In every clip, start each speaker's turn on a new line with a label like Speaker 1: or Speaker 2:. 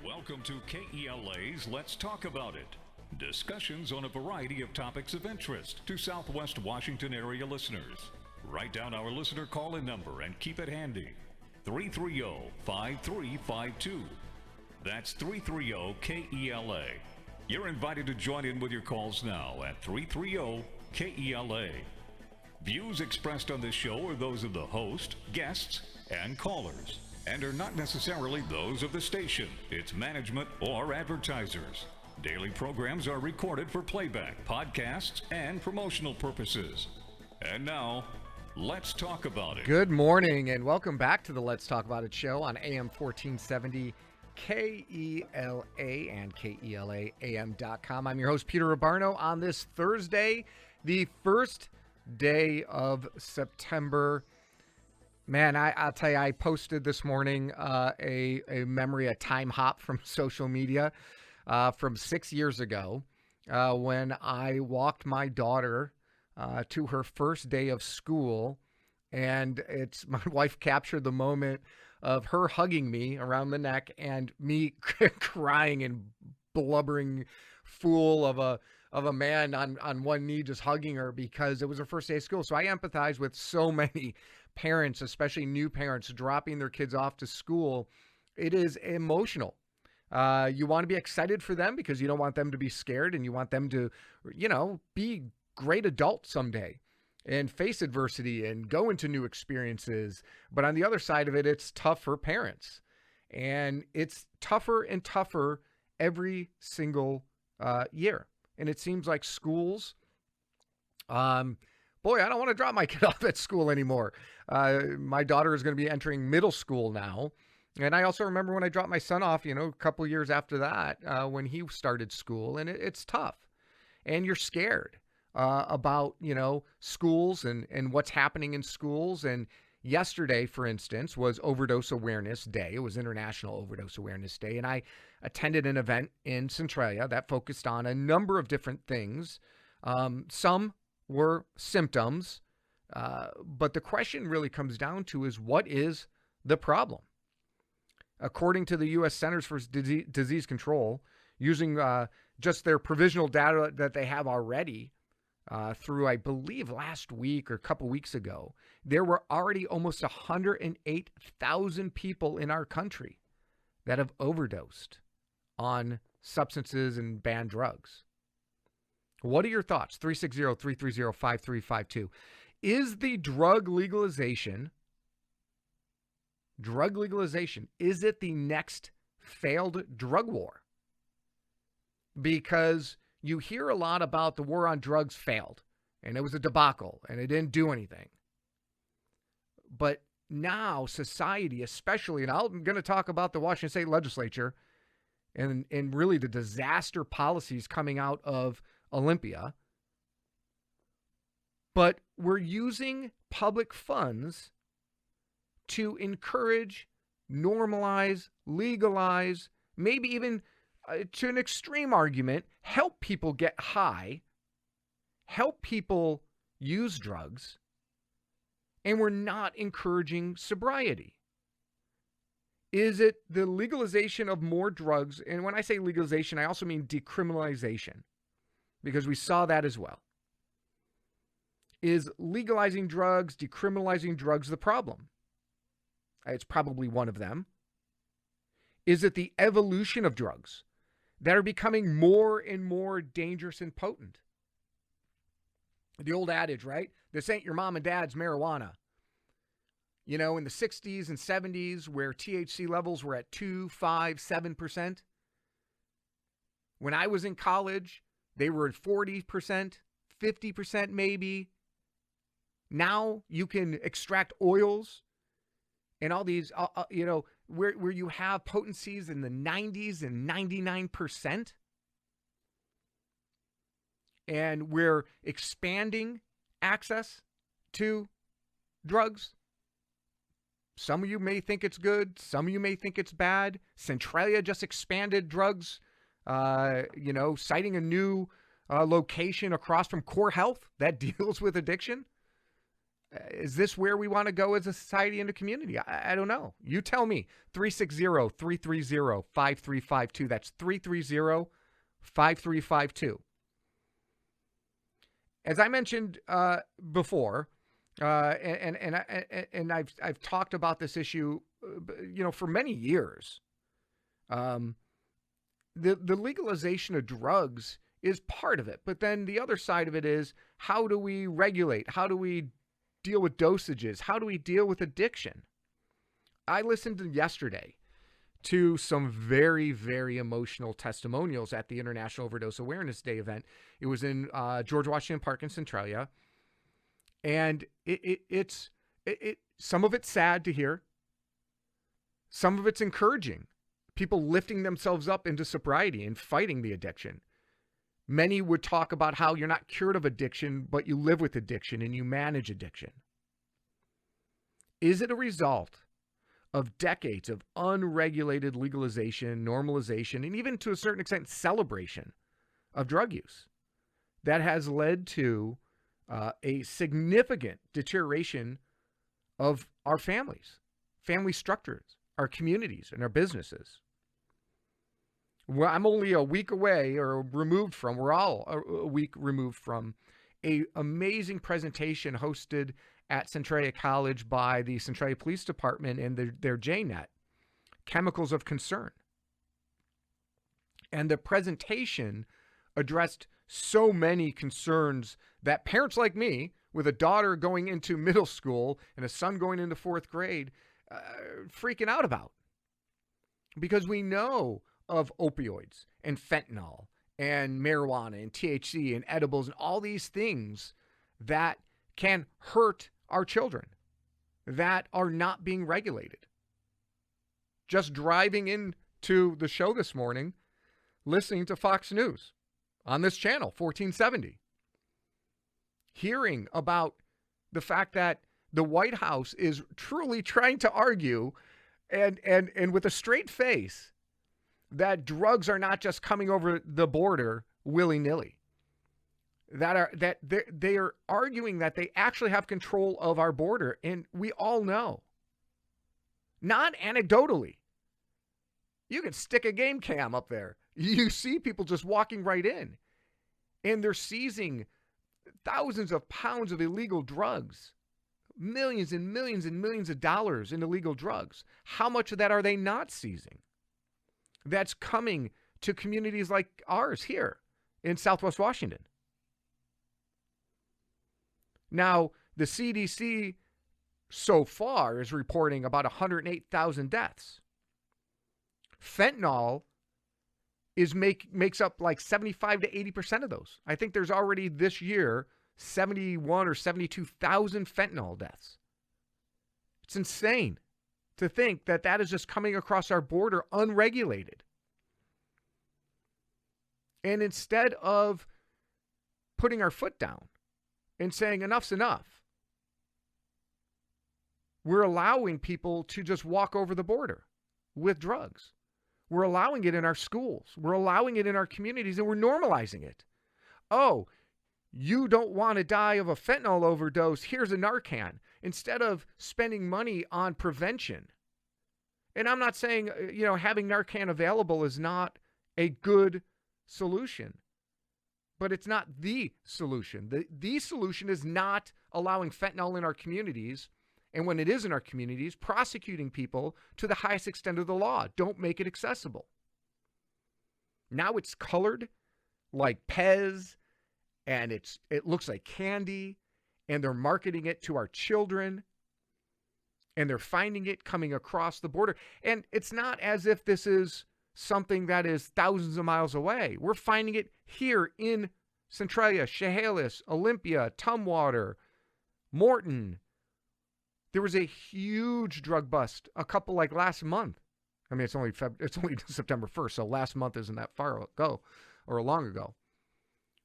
Speaker 1: Welcome to KELA's Let's Talk About It. Discussions on a variety of topics of interest to Southwest Washington area listeners. Write down our listener call-in number and keep it handy. 330-5352. That's 330-KELA. You're invited to join in with your calls now at 330-KELA. Views expressed on this show are those of the host, guests, and callers, and are not necessarily those of the station, its management, or advertisers. Daily programs are recorded for playback, podcasts, and promotional purposes. And now, let's talk about it.
Speaker 2: Good morning, and welcome back to the Let's Talk About It show on AM 1470 KELA and KELAAM.com. I'm your host, Peter Abbarno, on this Thursday, the first day of September. Man, I'll tell you, I posted this morning a memory, a time hop from social media from 6 years ago when I walked my daughter to her first day of school. And my wife captured the moment of her hugging me around the neck and me crying and blubbering fool of a man on one knee just hugging her because it was her first day of school. So I empathize with so many parents, especially new parents, dropping their kids off to school. It is emotional. You want to be excited for them because you don't want them to be scared, and you want them to, be great adults someday and face adversity and go into new experiences. But on the other side of it, it's tough for parents, and it's tougher and tougher every single year. And it seems like schools, boy, I don't want to drop my kid off at school anymore. My daughter is going to be entering middle school now. And I also remember when I dropped my son off, a couple years after that, when he started school, and it's tough. And you're scared about, schools and what's happening in schools. And yesterday, for instance, was Overdose Awareness Day. It was International Overdose Awareness Day. And I attended an event in Centralia that focused on a number of different things. Some were symptoms, but the question really comes down to is, what is the problem? According to the U.S. Centers for Disease Control, using just their provisional data that they have already through, I believe, last week or a couple weeks ago, there were already almost 108,000 people in our country that have overdosed on substances and banned drugs. What are your thoughts? 360-330-5352. Is the drug legalization, is it the next failed drug war? Because you hear a lot about the war on drugs failed, and it was a debacle, and it didn't do anything. But now society, especially, and I'm going to talk about the Washington State Legislature and really the disaster policies coming out of Olympia, but we're using public funds to encourage, normalize, legalize, maybe even to an extreme argument, help people get high, help people use drugs, and we're not encouraging sobriety. Is it the legalization of more drugs? And when I say legalization, I also mean decriminalization, because we saw that as well. Is legalizing drugs, decriminalizing drugs the problem? It's probably one of them. Is it the evolution of drugs that are becoming more and more dangerous and potent? The old adage, right? This ain't your mom and dad's marijuana. In the 60s and 70s, where THC levels were at 2, 5, 7%. When I was in college, they were at 40%, 50% maybe. Now you can extract oils and all these, where you have potencies in the 90s and 99%. And we're expanding access to drugs. Some of you may think it's good. Some of you may think it's bad. Centralia just expanded drugs, citing a new location across from Core Health that deals with addiction. Is this where we want to go as a society and a community? I don't know. You tell me. 360-330-5352. That's 330-5352. As I mentioned before, and I've talked about this issue, for many years. The legalization of drugs is part of it, but then the other side of it is, how do we regulate? How do we deal with dosages? How do we deal with addiction? I listened yesterday to some very, very emotional testimonials at the International Overdose Awareness Day event. It was in George Washington Park in Centralia. And it's some of it's sad to hear. Some of it's encouraging. People lifting themselves up into sobriety and fighting the addiction. Many would talk about how you're not cured of addiction, but you live with addiction and you manage addiction. Is it a result of decades of unregulated legalization, normalization, and even to a certain extent celebration of drug use that has led to a significant deterioration of our families, family structures, our communities, and our businesses? Well, I'm only a week away or removed from, we're all a week removed from an amazing presentation hosted at Centralia College by the Centralia Police Department and their JNet, Chemicals of Concern. And the presentation addressed so many concerns that parents like me, with a daughter going into middle school and a son going into fourth grade, freaking out about. Because we know of opioids and fentanyl and marijuana and THC and edibles and all these things that can hurt our children, that are not being regulated. Just driving into the show this morning, listening to Fox News on this channel, 1470, hearing about the fact that the White House is truly trying to argue and with a straight face that drugs are not just coming over the border willy-nilly. That they are arguing that they actually have control of our border, and we all know. Not anecdotally. You can stick a game cam up there. You see people just walking right in, and they're seizing thousands of pounds of illegal drugs, millions and millions and millions of dollars in illegal drugs. How much of that are they not seizing? That's coming to communities like ours here in Southwest Washington. Now, the CDC so far is reporting about 108,000 deaths. Fentanyl makes up like 75 to 80% of those. I think there's already this year 71 or 72,000 fentanyl deaths. It's insane to think that that is just coming across our border unregulated. And instead of putting our foot down and saying enough's enough, we're allowing people to just walk over the border with drugs. We're allowing it in our schools. We're allowing it in our communities, and we're normalizing it. Oh, you don't want to die of a fentanyl overdose, here's a Narcan, instead of spending money on prevention. And I'm not saying, having Narcan available is not a good solution, but it's not the solution. The solution is not allowing fentanyl in our communities, and when it is in our communities, prosecuting people to the highest extent of the law. Don't make it accessible. Now it's colored like Pez, and it looks like candy, and they're marketing it to our children, and they're finding it coming across the border. And it's not as if this is something that is thousands of miles away. We're finding it here in Centralia, Chehalis, Olympia, Tumwater, Morton. There was a huge drug bust a couple like last month. I mean, it's only September 1st, so last month isn't that far ago or long ago,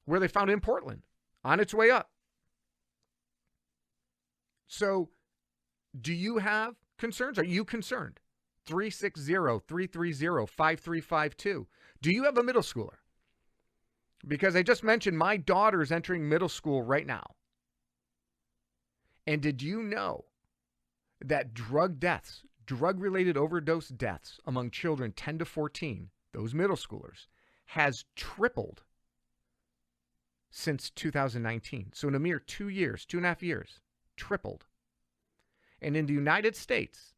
Speaker 2: where they found it in Portland on its way up. So do you have concerns? Are you concerned? 360-330-5352. Do you have a middle schooler? Because I just mentioned my daughter's entering middle school right now. And did you know that drug-related overdose deaths among children 10 to 14, those middle schoolers, has tripled since 2019. So in a mere 2 years, 2.5 years, tripled. And in the United States,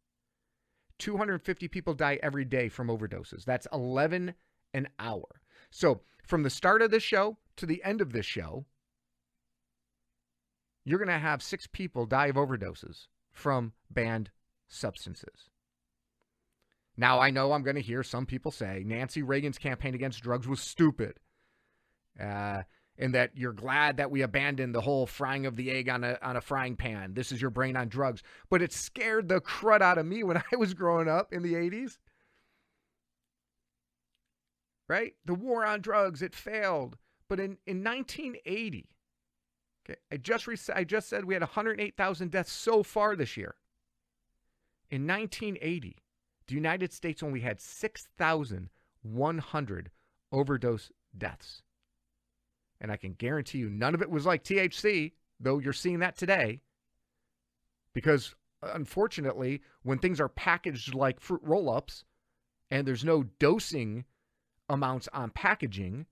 Speaker 2: 250 people die every day from overdoses. That's 11 an hour. So from the start of this show to the end of this show, you're going to have 6 people die of overdoses from banned substances. Now, I know I'm going to hear some people say Nancy Reagan's campaign against drugs was stupid. And that you're glad that we abandoned the whole frying of the egg on a frying pan. This is your brain on drugs. But it scared the crud out of me when I was growing up in the 80s. Right? The war on drugs, it failed. But in 1980, okay, I just said we had 108,000 deaths so far this year. In 1980, the United States only had 6,100 overdose deaths. And I can guarantee you none of it was like THC, though you're seeing that today. Because, unfortunately, when things are packaged like fruit roll-ups and there's no dosing amounts on packaging,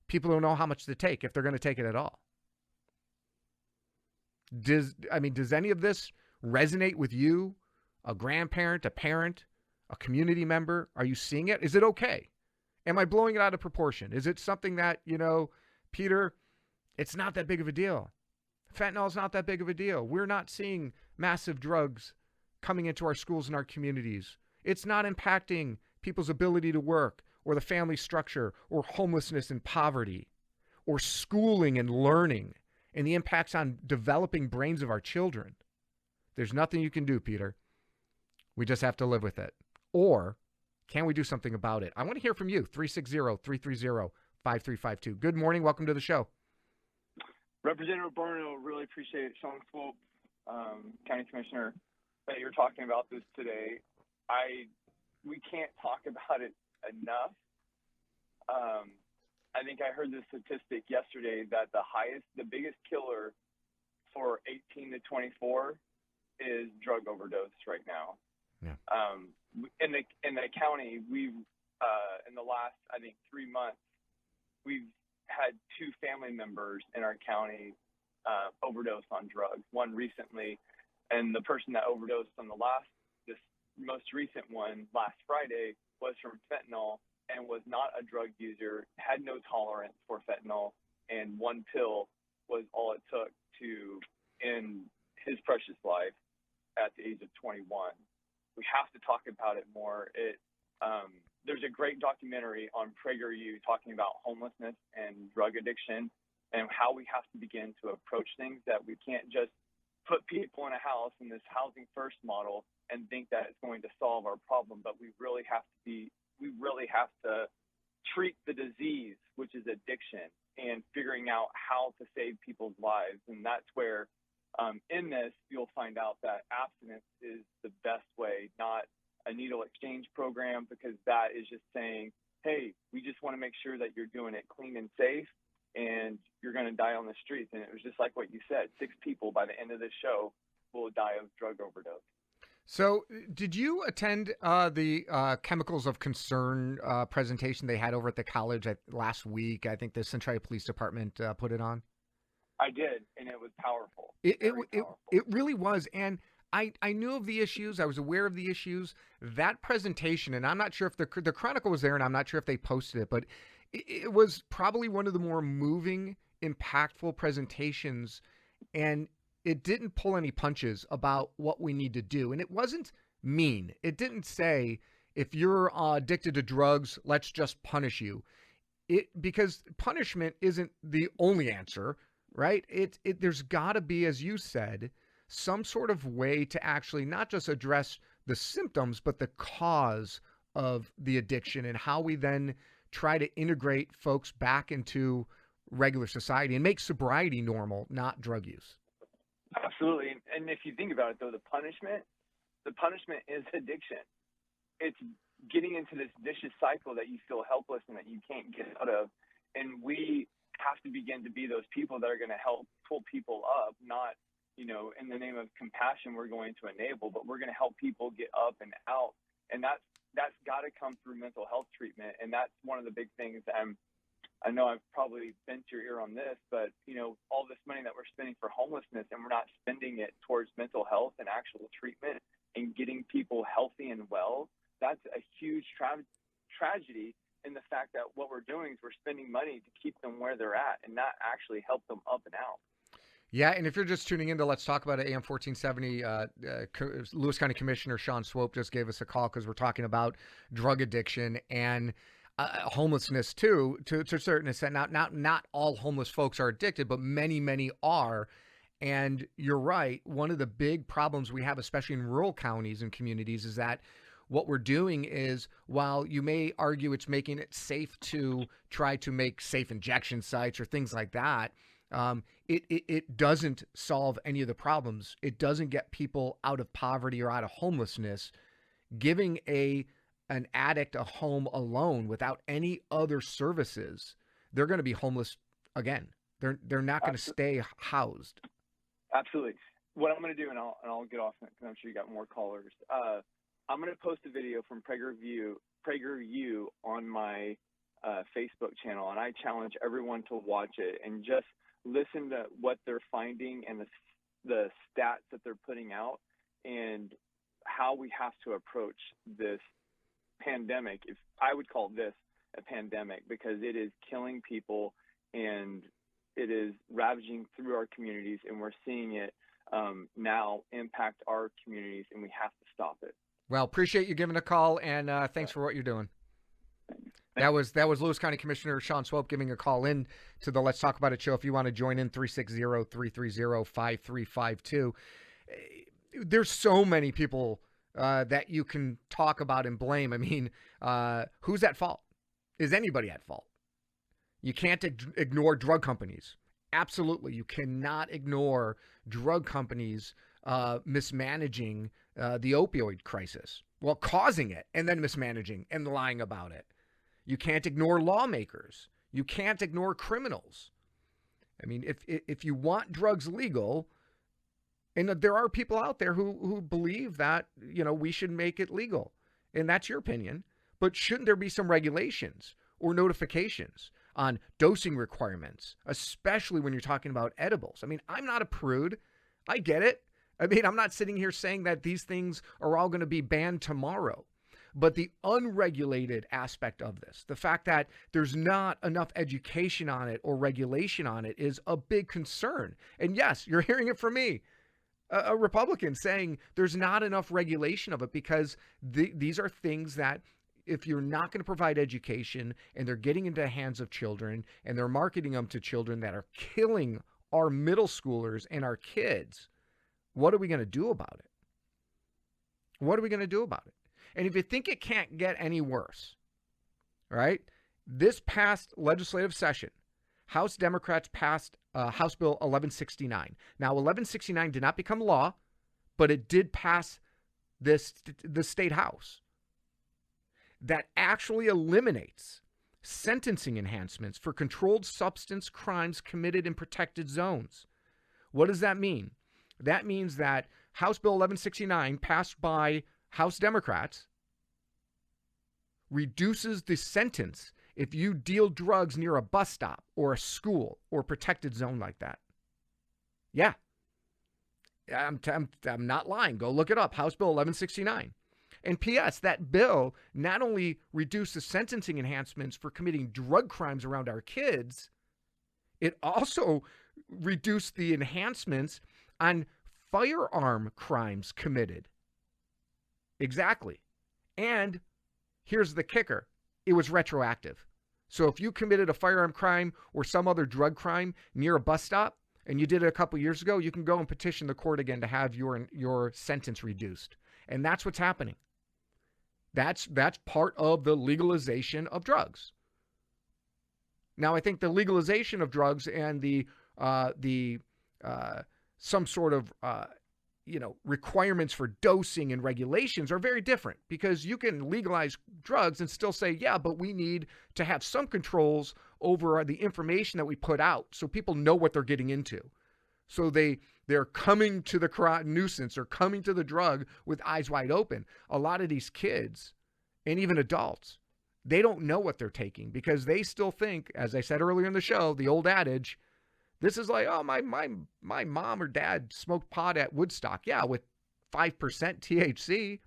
Speaker 2: people don't know how much to take if they're going to take it at all. Does any of this resonate with you, a grandparent, a parent, a community member? Are you seeing it? Is it okay? Am I blowing it out of proportion? Is it something that, Peter, it's not that big of a deal. Fentanyl is not that big of a deal. We're not seeing massive drugs coming into our schools and our communities. It's not impacting people's ability to work or the family structure or homelessness and poverty or schooling and learning and the impacts on developing brains of our children. There's nothing you can do, Peter. We just have to live with it. Or can we do something about it? I want to hear from you. 360-330-5352. Good morning. Welcome to the show.
Speaker 3: Representative Abbarno, really appreciate it. Sean Swope, County Commissioner, that you're talking about this today. We can't talk about it enough. I think I heard the statistic yesterday that the biggest killer for 18 to 24 is drug overdose right now.
Speaker 2: Yeah.
Speaker 3: In the county, we've in the last 3 months, we've had 2 family members in our county overdose on drugs. One recently, and the person that overdosed on this most recent one last Friday was from fentanyl and was not a drug user, had no tolerance for fentanyl, and 1 pill was all it took to end his precious life at the age of 21. We have to talk about it more. There's a great documentary on PragerU talking about homelessness and drug addiction and how we have to begin to approach things, that we can't just put people in a house in this housing first model and think that it's going to solve our problem. But we really have to treat the disease, which is addiction, and figuring out how to save people's lives. And that's where in this, you'll find out that abstinence is the best way, not a needle exchange program, because that is just saying, hey, we just want to make sure that you're doing it clean and safe, and you're going to die on the streets. And it was just like what you said, 6 people by the end of this show will die of drug overdose.
Speaker 2: So did you attend the Chemicals of Concern presentation they had over at the college last week? I think the Centralia Police Department put it on.
Speaker 3: I did, and it was powerful.
Speaker 2: It really was. And I knew of the issues. I was aware of the issues. That presentation, and I'm not sure if the Chronicle was there, and I'm not sure if they posted it, but it was probably one of the more moving, impactful presentations, and it didn't pull any punches about what we need to do. And it wasn't mean. It didn't say, if you're addicted to drugs, let's just punish you. Because punishment isn't the only answer, right? There's got to be, as you said, some sort of way to actually not just address the symptoms, but the cause of the addiction, and how we then try to integrate folks back into regular society and make sobriety normal, not drug use.
Speaker 3: Absolutely. And if you think about it, though, the punishment is addiction. It's getting into this vicious cycle that you feel helpless and that you can't get out of. And we have to begin to be those people that are going to help pull people up, not in the name of compassion, we're going to enable, but we're going to help people get up and out. And that's got to come through mental health treatment. And that's one of the big things that I know I've probably bent your ear on this, but, all this money that we're spending for homelessness and we're not spending it towards mental health and actual treatment and getting people healthy and well, that's a huge tragedy in the fact that what we're doing is we're spending money to keep them where they're at and not actually help them up and out.
Speaker 2: Yeah, and if you're just tuning in to Let's Talk About It, AM 1470, Lewis County Commissioner Sean Swope just gave us a call because we're talking about drug addiction and homelessness too, to a certain extent. Not all homeless folks are addicted, but many are. And you're right. One of the big problems we have, especially in rural counties and communities, is that what we're doing is, while you may argue it's making it safe to try to make safe injection sites or things like that, it doesn't solve any of the problems. It doesn't get people out of poverty or out of homelessness. Giving an addict a home alone without any other services, they're going to be homeless again. They're not going to stay housed.
Speaker 3: Absolutely. What I'm going to do, and I'll get off because I'm sure you got more callers. I'm going to post a video from PragerU on my Facebook channel, and I challenge everyone to watch it and just listen to what they're finding and the stats that they're putting out and how we have to approach this pandemic. If I would call this a pandemic, because it is killing people and it is ravaging through our communities, and we're seeing it now impact our communities, and we have to stop it.
Speaker 2: Well, appreciate you giving a call, and thanks for what you're doing. That was Lewis County Commissioner Sean Swope giving a call in to the Let's Talk About It show. If you want to join in, 360-330-5352. There's so many people that you can talk about and blame. I mean, who's at fault? Is anybody at fault? You can't ignore drug companies. Absolutely. You cannot ignore drug companies mismanaging the opioid crisis. Well, causing it and then mismanaging and lying about it. You can't ignore lawmakers. You can't ignore criminals. I mean, if you want drugs legal, and there are people out there who believe that, we should make it legal, and that's your opinion, but shouldn't there be some regulations or notifications on dosing requirements, especially when you're talking about edibles? I mean, I'm not a prude. I get it. I mean, I'm not sitting here saying that these things are all going to be banned tomorrow. But the unregulated aspect of this, the fact that there's not enough education on it or regulation on it, is a big concern. And yes, you're hearing it from me, a Republican, saying there's not enough regulation of it because these are things that, if you're not going to provide education and they're getting into the hands of children and they're marketing them to children that are killing our middle schoolers and our kids, what are we going to do about it? What are we going to do about it? And if you think it can't get any worse, right? This past legislative session, House Democrats passed House Bill 1169. Now, 1169 did not become law, but it did pass the state house. That actually eliminates sentencing enhancements for controlled substance crimes committed in protected zones. What does that mean? That means that House Bill 1169, passed by House Democrats, reduces the sentence if you deal drugs near a bus stop or a school or protected zone like that. Yeah. I'm not lying. Go look it up. House Bill 1169. And P.S., that bill not only reduced the sentencing enhancements for committing drug crimes around our kids, it also reduced the enhancements on firearm crimes committed. Exactly. And here's the kicker. It was retroactive. So if you committed a firearm crime or some other drug crime near a bus stop and you did it a couple years ago, you can go and petition the court again to have your sentence reduced. And that's what's happening. That's part of the legalization of drugs. Now, I think the legalization of drugs and the some sort of requirements for dosing and regulations are very different, because you can legalize drugs and still say, yeah, but we need to have some controls over the information that we put out so people know what they're getting into. So they they're coming to the nuisance or coming to the drug with eyes wide open. A lot of these kids and even adults, they don't know what they're taking because they still think, as I said earlier in the show, the old adage, this is like, oh, my mom or dad smoked pot at Woodstock. Yeah, with 5% THC.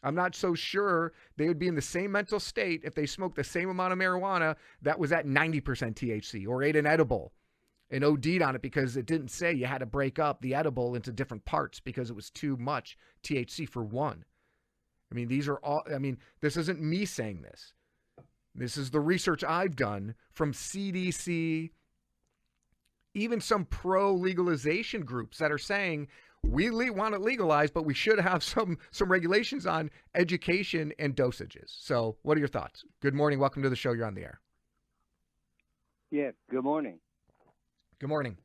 Speaker 2: I'm not so sure they would be in the same mental state if they smoked the same amount of marijuana that was at 90% THC or ate an edible and OD'd on it because it didn't say you had to break up the edible into different parts because it was too much THC for one. I mean, this isn't me saying this. This is the research I've done from CDC, even some pro-legalization groups that are saying we want it legalized, but we should have some regulations on education and dosages. So what are your thoughts? Good morning. Welcome to the show. You're on the air.
Speaker 4: Yeah, good morning.
Speaker 2: Good morning.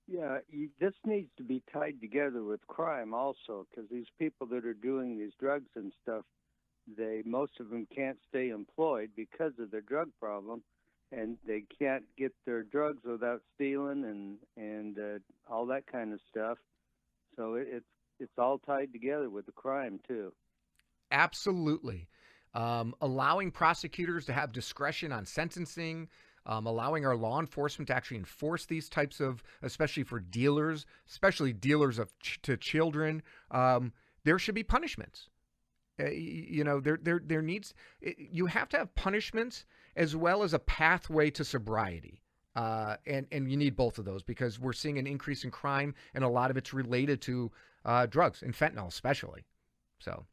Speaker 4: Yeah, this needs to be tied together with crime also, because these people that are doing these drugs and stuff, most of them can't stay employed because of their drug problem, and they can't get their drugs without stealing and all that kind of stuff. So it's all tied together with the crime too.
Speaker 2: Absolutely. Allowing prosecutors to have discretion on sentencing, allowing our law enforcement to actually enforce these types of, especially for dealers, especially dealers to children, there should be punishments. There needs, you have to have punishments as well as a pathway to sobriety. And you need both of those because we're seeing an increase in crime and a lot of it's related to drugs and fentanyl especially. So,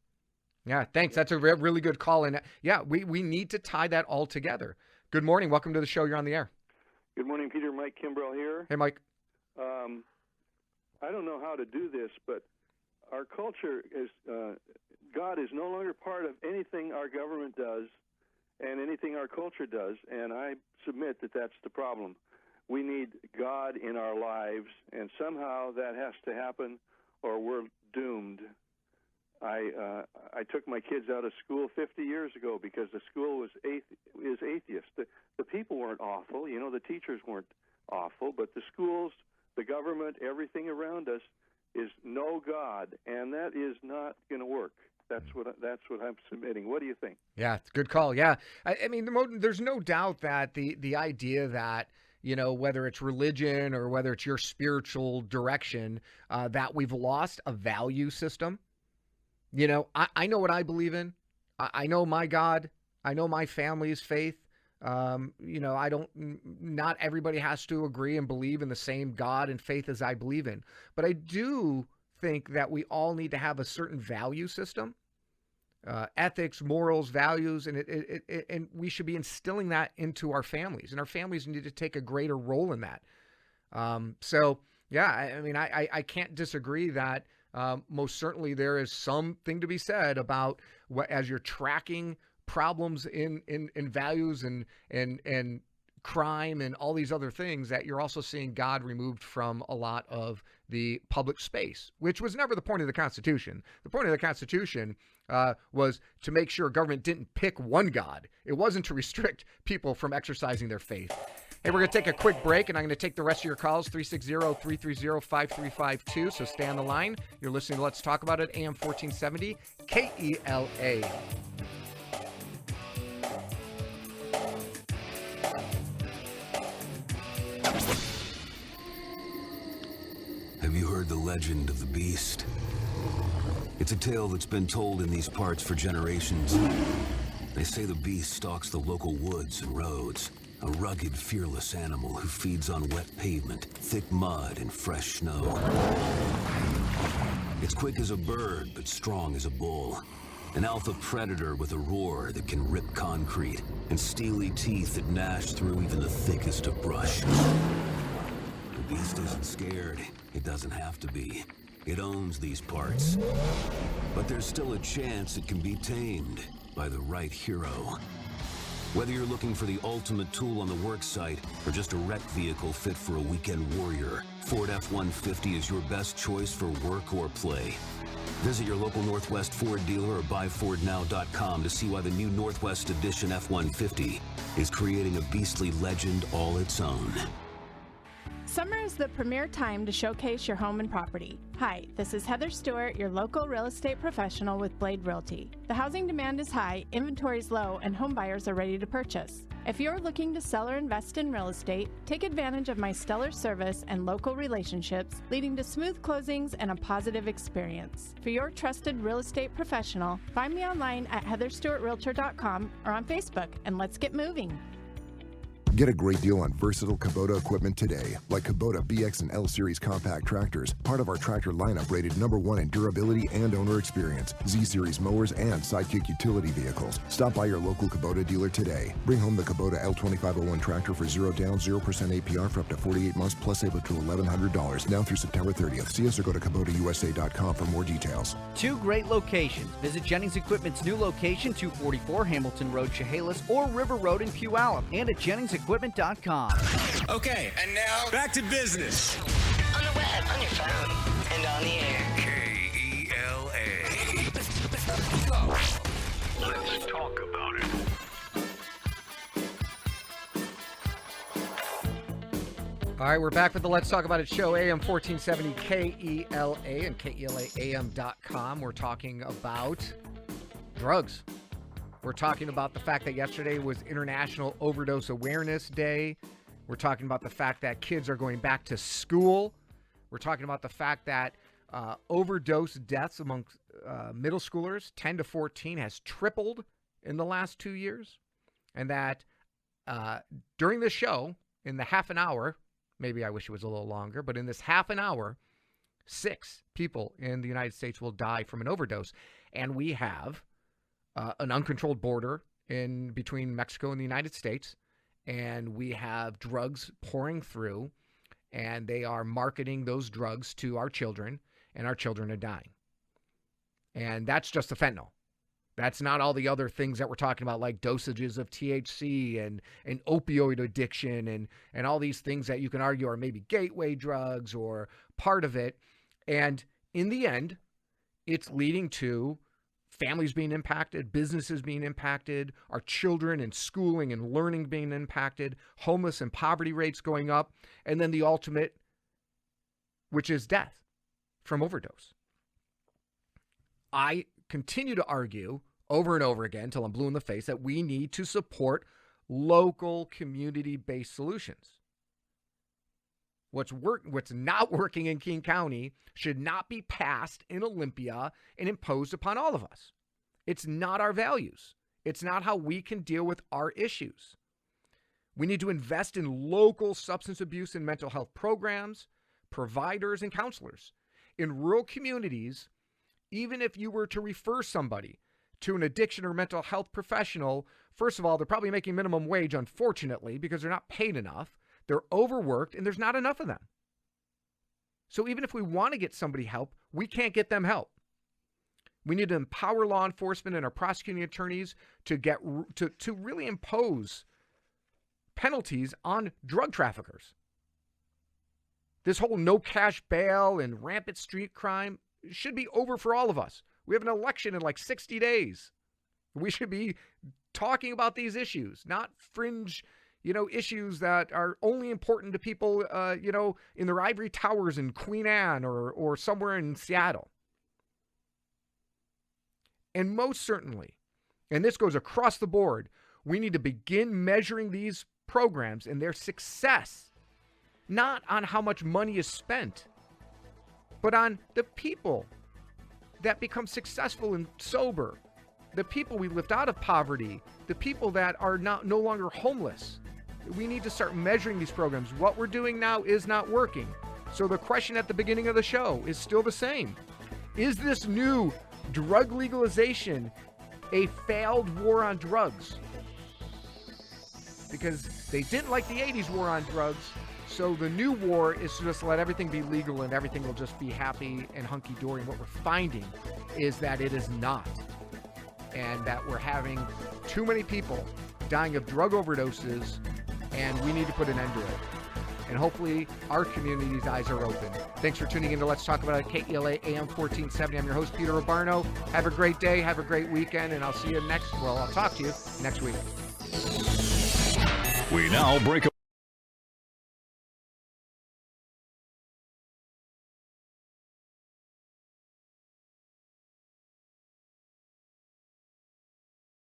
Speaker 2: yeah, thanks. That's a really good call. And yeah, we need to tie that all together. Good morning. Welcome to the show. You're on the air.
Speaker 5: Good morning, Peter. Mike Kimbrell here.
Speaker 2: Hey, Mike.
Speaker 5: I don't know how to do this, but our culture is, God is no longer part of anything our government does and anything our culture does, and I submit that that's the problem. We need God in our lives, and somehow that has to happen or we're doomed. I took my kids out of school 50 years ago because the school is atheist. The people weren't awful, the teachers weren't awful, but the schools, the government, everything around us is no God, and that is not going to work. That's what I'm submitting. What do you think?
Speaker 2: Yeah, it's a good call. Yeah, I mean, there's no doubt that the idea that whether it's religion or whether it's your spiritual direction, that we've lost a value system. I know what I believe in. I know my God. I know my family's faith. Not everybody has to agree and believe in the same God and faith as I believe in. But I do think that we all need to have a certain value system, ethics, morals, values, and we should be instilling that into our families. And our families need to take a greater role in that. So, yeah, I mean, I can't disagree that most certainly there is something to be said about as you're tracking problems in values and crime and all these other things, that you're also seeing God removed from a lot of the public space, which was never the point of the Constitution. The point of the Constitution was to make sure government didn't pick one God. It wasn't to restrict people from exercising their faith. Hey, we're going to take a quick break, and I'm going to take the rest of your calls, 360-330-5352. So stay on the line. You're listening to Let's Talk About It, AM 1470, KELA.
Speaker 6: Have you heard the legend of the beast? It's a tale that's been told in these parts for generations. They say the beast stalks the local woods and roads, a rugged, fearless animal who feeds on wet pavement, thick mud, and fresh snow. It's quick as a bird, but strong as a bull. An alpha predator with a roar that can rip concrete, and steely teeth that gnash through even the thickest of brush. The beast isn't scared. It doesn't have to be. It owns these parts. But there's still a chance it can be tamed by the right hero. Whether you're looking for the ultimate tool on the work site or just a wrecked vehicle fit for a weekend warrior, Ford F-150 is your best choice for work or play. Visit your local Northwest Ford dealer or buyfordnow.com to see why the new Northwest Edition F-150 is creating a beastly legend all its own.
Speaker 7: Summer is the premier time to showcase your home and property. Hi, this is Heather Stewart, your local real estate professional with Blade Realty. The housing demand is high, inventory is low, and home buyers are ready to purchase. If you're looking to sell or invest in real estate, take advantage of my stellar service and local relationships, leading to smooth closings and a positive experience. For your trusted real estate professional, find me online at heatherstewartrealtor.com or on Facebook, and let's get moving.
Speaker 8: Get a great deal on versatile Kubota equipment today, like Kubota BX and L Series compact tractors, part of our tractor lineup rated #1 in durability and owner experience, Z Series mowers, and Sidekick utility vehicles. Stop by your local Kubota dealer today. Bring home the Kubota L2501 tractor for 0 down, 0% APR for up to 48 months, plus save up to $1,100, now through September 30th. See us or go to KubotaUSA.com for more details.
Speaker 9: Two great locations. Visit Jennings Equipment's new location, 244 Hamilton Road, Chehalis, or River Road in Puyallup, and at JenningsEquipment.com.
Speaker 10: Okay, and now back to business.
Speaker 11: On the web, on your phone, and on the air.
Speaker 10: KELA.
Speaker 1: Let's talk about it.
Speaker 2: All right, we're back with the Let's Talk About It show, AM 1470 KELA and KELAAM.com. We're talking about drugs. We're talking about the fact that yesterday was International Overdose Awareness Day. We're talking about the fact that kids are going back to school. We're talking about the fact that overdose deaths among middle schoolers, 10 to 14, has tripled in the last 2 years. And that during this show, in the half an hour, maybe I wish it was a little longer, but in this half an hour, 6 people in the United States will die from an overdose. And we have an uncontrolled border in between Mexico and the United States, and we have drugs pouring through, and they are marketing those drugs to our children, and our children are dying. And that's just the fentanyl. That's not all the other things that we're talking about, like dosages of THC and opioid addiction and all these things that you can argue are maybe gateway drugs or part of it. And in the end, it's leading to families being impacted, businesses being impacted, our children in schooling and learning being impacted, homeless and poverty rates going up, and then the ultimate, which is death from overdose. I continue to argue over and over again till I'm blue in the face that we need to support local community-based solutions. What's not working in King County should not be passed in Olympia and imposed upon all of us. It's not our values. It's not how we can deal with our issues. We need to invest in local substance abuse and mental health programs, providers, and counselors. In rural communities, even if you were to refer somebody to an addiction or mental health professional, first of all, they're probably making minimum wage, unfortunately, because they're not paid enough. They're overworked, and there's not enough of them. So even if we want to get somebody help, we can't get them help. We need to empower law enforcement and our prosecuting attorneys to really impose penalties on drug traffickers. This whole no cash bail and rampant street crime should be over for all of us. We have an election in like 60 days. We should be talking about these issues, not fringe issues that are only important to people, in their ivory towers in Queen Anne or somewhere in Seattle. And most certainly, and this goes across the board, we need to begin measuring these programs and their success, not on how much money is spent, but on the people that become successful and sober, the people we lift out of poverty, the people that are no longer homeless. We need to start measuring these programs. What we're doing now is not working. So the question at the beginning of the show is still the same. Is this new drug legalization a failed war on drugs? Because they didn't like the 80s war on drugs, so the new war is to just let everything be legal and everything will just be happy and hunky-dory. And what we're finding is that it is not. And that we're having too many people dying of drug overdoses, and we need to put an end to it. And hopefully our community's eyes are open. Thanks for tuning in to Let's Talk About It, KELA AM 1470. I'm your host, Peter Abbarno. Have a great day. Have a great weekend. And I'll talk to you next week.
Speaker 1: We now break